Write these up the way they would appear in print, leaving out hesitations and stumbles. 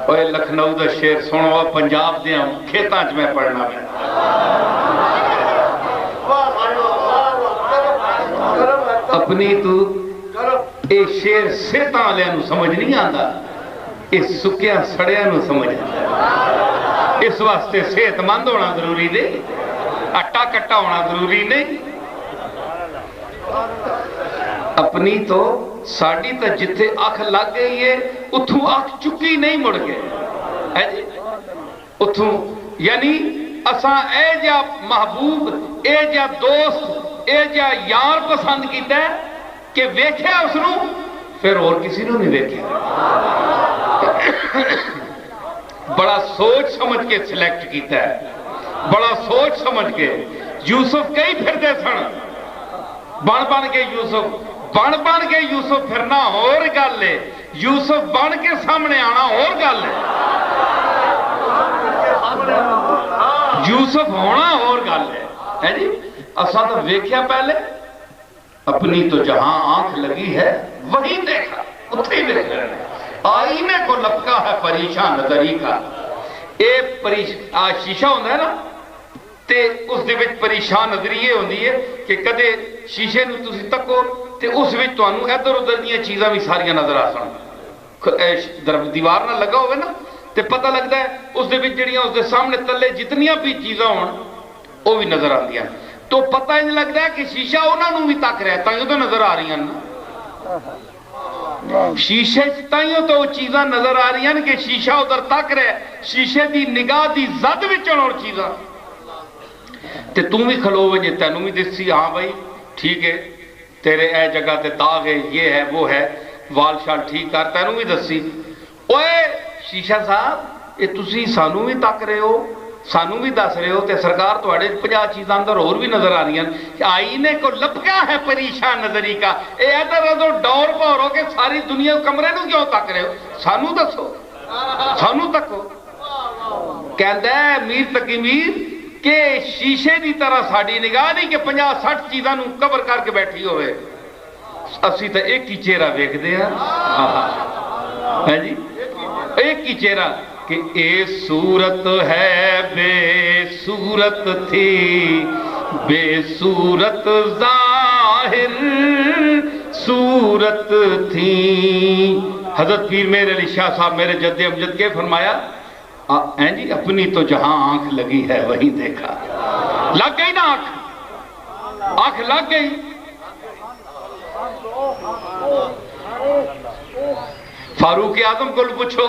اوے لکھنؤ دا شیر سنو پنجاب دیا کھیتاں چ میں پڑھنا میں اپنی تو اے شیر سیتاں والے نو سمجھ نہیں آندا اے سکیا سڑیا نو سمجھ آندا اس واسطے صحت مند ہونا ضروری نہیں اٹا کٹا ہونا ضروری نہیں اپنی تو ساڑی تا جتھے آنکھ لگ گئی ہے اتھوں آنکھ چکی نہیں مڑ گئے اتھوں یعنی اساں اے جا محبوب اے جا دوست اے جا یار پسند کیتا ہے کہ ویکھیا اس نو پھر اور کسی نو نہیں ویکھیا بڑا سوچ سمجھ کے سلیکٹ کیتا ہے بڑا سوچ سمجھ کے یوسف کئی پھر دے سن بن کے یوسف پھرنا اور گل ہے یوسف بن کے سامنے آنا اور گل ہے یوسف ہونا اور گل ہے جی اساں تو ویکھیا پہلے اپنی تو جہاں آنکھ لگی ہے وہی دیکھا اتھے ہی دیکھا آئینے کو لپکا ہے پریشان نظری کا شیشہ ہوندہ ہے نا تے اس دے وچ پریشان نظریے ہوندی ہے کہ کدے شیشے نو تسی تکو تے اس وچ تو انو ادھر ادھر دیاں چیزاں بھی ساریاں نظر آسن دیوار نہ لگا ہوئے نا تے پتہ لگتا ہے اس دے وچ جڑیاں اس دے سامنے تلے جتنیاں بھی چیزاں ہون وہ بھی نظر آن دیا تو پتہ ہی لگتا ہے کہ شیشہ انہوں نے بھی تک رہا ہے تائیوں تو نظر آ رہی ہیں شیشے تائیوں تو وہ چیزاں نظر آ رہی ہیں کہ شیشہ ادھر تک رہا ہے شیشے دی نگاہ دی زد وچن اور چیزاں تے تم بھی کھلو ہوئے جے تینوں بھی دسی ہاں بھائی ٹھیک ہے تیرے اے جگہ تے داغ ہے یہ ہے وہ ہے وال شال ٹھیک کر تینوں بھی دسی اوے شیشہ صاحب یہ تسی سانوں بھی تک رہے ہو سانوں بھی دس رہے ہو تے سرکار تو اڑے 50 چیزاں اندر اور بھی نظر آ رہی ہیں آئینے کو لپکا ہے پریشان نظری کا اے ادھر ادھر ڈور پور ہو کہ ساری دنیا کمرے نو کیوں تک رہے ہو سانوں دسو سانوں تکو کہندا ہے میر تقی میر کہ شیشے دی طرح ساڑی نگاہ نہیں کہ 50-60 چیزاں نو کور کر کے بیٹھی ہوئے اسی تا ایک ہی چہرہ دیکھ دے ہیں جی ایک ہی چہرہ کہ اے صورت ہے بے صورت تھی بے صورت ظاہر صورت تھی حضرت پیر میرے علی شاہ صاحب میرے جد امجد کے فرمایا جی اپنی تو جہاں آنکھ لگی ہے وہی دیکھا لگ گئی نا آنکھ لگ گئی فاروق اعظم کو پوچھو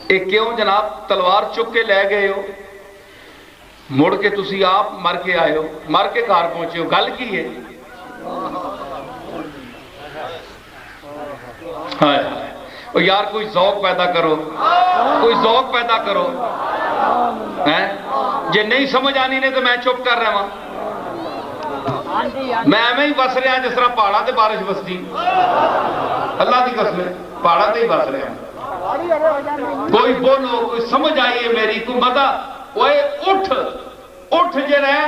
ایک کیوں جناب تلوار چک کے لے گئے ہو مڑ کے تسی آپ مر کے آئے ہو مر کے کار پہنچے ہو گل کی ہے یار کوئی ذوق پیدا کرو کوئی ذوق پیدا کرو جے نہیں سمجھ آنی نہیں تو میں چپ کر رہا ہوں میں ایویں ہی بس رہا جس طرح پہاڑا تے بارش بستی اللہ کی قسم پہاڑا تے ہی بس رہا کوئی بولو کوئی سمجھ آئیے میری کو مدہ اوے اٹھ جے رہے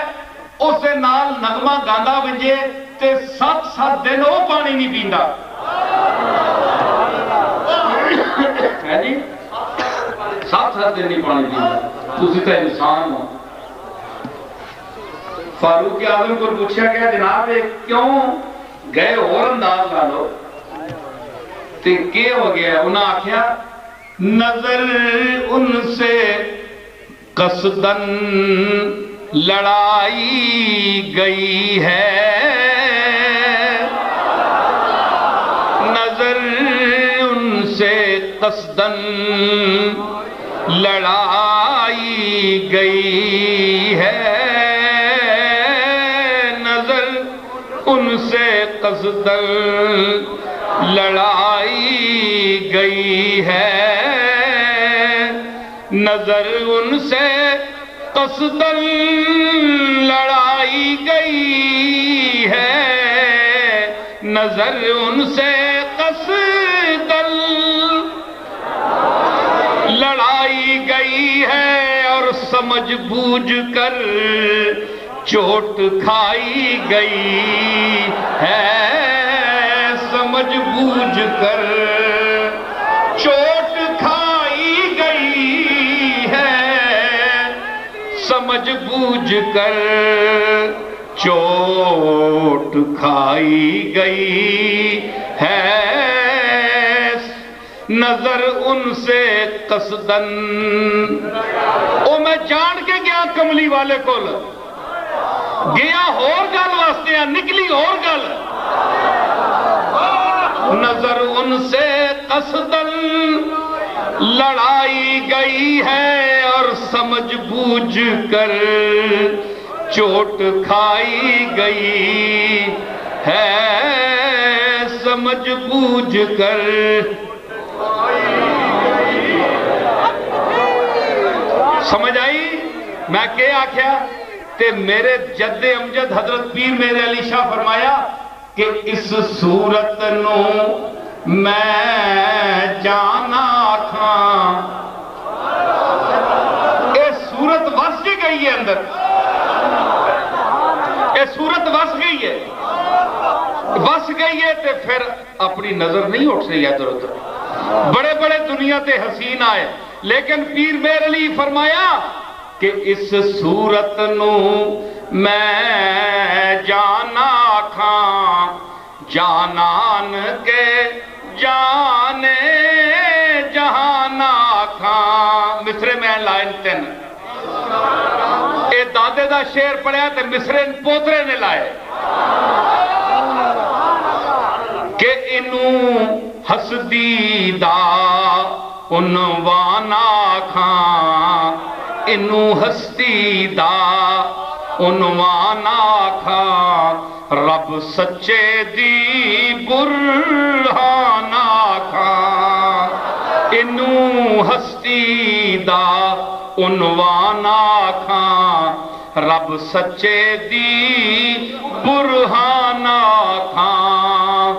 اس سے نال نغمہ گاندہ بنجے تے 7 دن وہ پانی نہیں پیندا ہے جی 7 دن نہیں پانی پیندا تسی تے انسان ہو فاروق اعظم کو پوچھا گیا جناب کیوں گئے اور انداز لا لو تے کیا ہو گیا انہاں آکھیا نظر ان سے قصدن لڑائی گئی ہے نظر ان سے قصدن لڑائی گئی ہے نظر ان سے قصدن لڑائی گئی ہے نظر ان سے قصدن لڑائی گئی ہے نظر ان سے قصدن لڑائی گئی ہے اور سمجھ بوجھ کر چوٹ کھائی گئی ہے سمجھ بوجھ کر بوجھ کر چوٹ کھائی گئی ہے، نظر ان سے قصدن، او میں جان کے گیا کملی والے کول، گیا اور گل واسطے نکلی اور گل، نظر ان سے قصدن لڑائی گئی ہے اور سمجھ بوجھ کر چوٹ کھائی گئی ہے، سمجھ بوجھ کر۔ سمجھ آئی میں کیا آکھیا؟ تے میرے جد امجد حضرت پیر میرے علی شاہ فرمایا کہ اس صورت نو میں جانا کھاں، اے صورت وس کے گئی ہے اندر، اے صورت وس گئی ہے، وس گئی ہے تے پھر اپنی نظر نہیں اٹھ رہی ہے ادھر ادھر، بڑے بڑے دنیا تے حسین آئے، لیکن پیر میر علی فرمایا کہ اس صورت نو میں جانا کھاں، جانان کے جانے جہانا کھاں۔ مصرے میں لائن تین، اے دادے دا شیر پڑھیا تے مصرے پوترے نے لائے کہ انہوں حسدی دا عنوانا کھاں، انہوں ہستی دا عنوانا کھاں، رب سچے دی برہانا کھاں، انہوں ہستی دا عنوانا کھاں، رب سچے دی برہانا کھاں،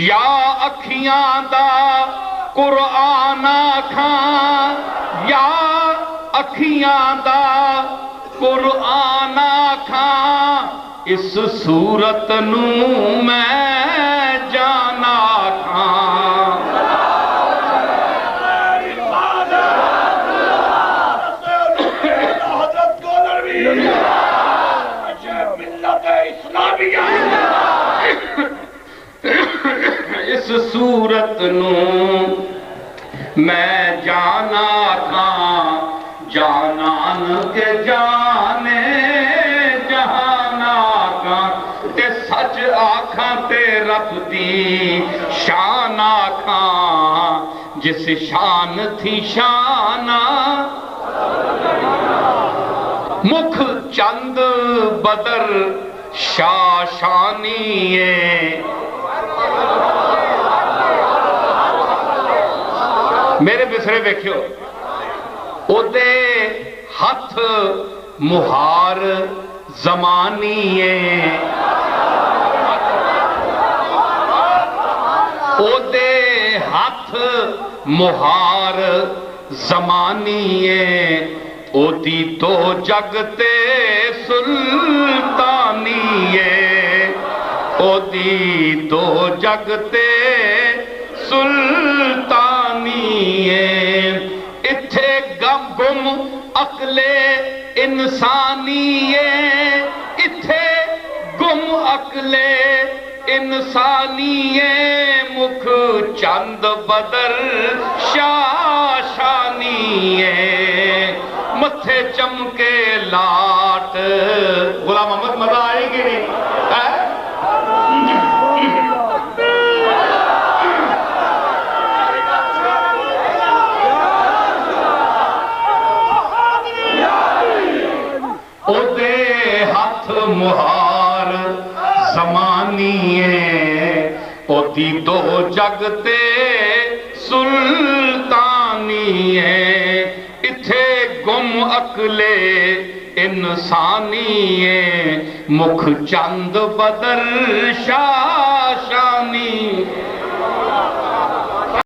یا اکھیاں دا قرآن کھاں، یا اکھیاں دا قرآن کھاں، اس صورت نو میں جانا کھاں۔ اس صورت نو میں جانا کھاں، جانان کے جانے جہانا کھاں، تے سچ آکھاں تے رب دی شان آکھاں، جس شان تھی شانہ مکھ چند بدر شاشانیے، میرے مصرے دیکھو، او دے ہاتھ مہار زمانیے، او دے ہاتھ مہار زمانیے، او دی دو جگتے سلطانیے، او دی دو جگتے سلطانیے، اتھے گم گم عقل انسانیے، اتھے گم عقل انسانیے، مکھ چند بدر شاشانیے، متھے چمکے لاٹ۔ غلام محمد مزہ آئے گی نہیں؟ او دے ہاتھ مہار زمانیے، او دی دو جگتے سلطانیے، اتھے گم عقل انسانیے، مکھ چند بدر شاشانی۔